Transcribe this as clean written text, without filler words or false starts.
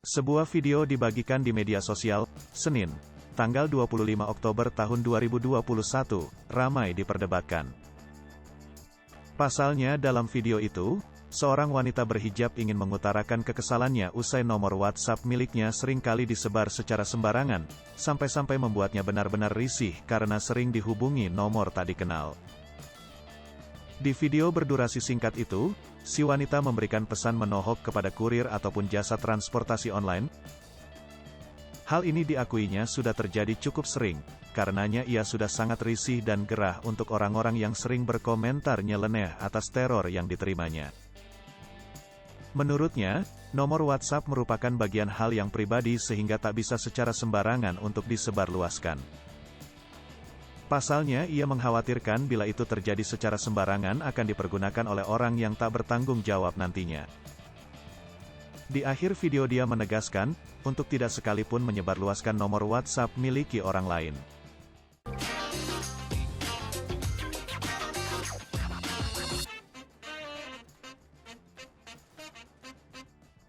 Sebuah video dibagikan di media sosial, Senin, tanggal 25 Oktober tahun 2021, ramai diperdebatkan. Pasalnya dalam video itu, seorang wanita berhijab ingin mengutarakan kekesalannya usai nomor WhatsApp miliknya seringkali disebar secara sembarangan, sampai-sampai membuatnya benar-benar risih karena sering dihubungi nomor tak dikenal. Di video berdurasi singkat itu, si wanita memberikan pesan menohok kepada kurir ataupun jasa transportasi online. Hal ini diakuinya sudah terjadi cukup sering, karenanya ia sudah sangat risih dan gerah untuk orang-orang yang sering berkomentar nyeleneh atas teror yang diterimanya. Menurutnya, nomor WhatsApp merupakan bagian hal yang pribadi sehingga tak bisa secara sembarangan untuk disebarluaskan. Pasalnya ia mengkhawatirkan bila itu terjadi secara sembarangan akan dipergunakan oleh orang yang tak bertanggung jawab nantinya. Di akhir video dia menegaskan, untuk tidak sekalipun menyebarluaskan nomor WhatsApp miliki orang lain.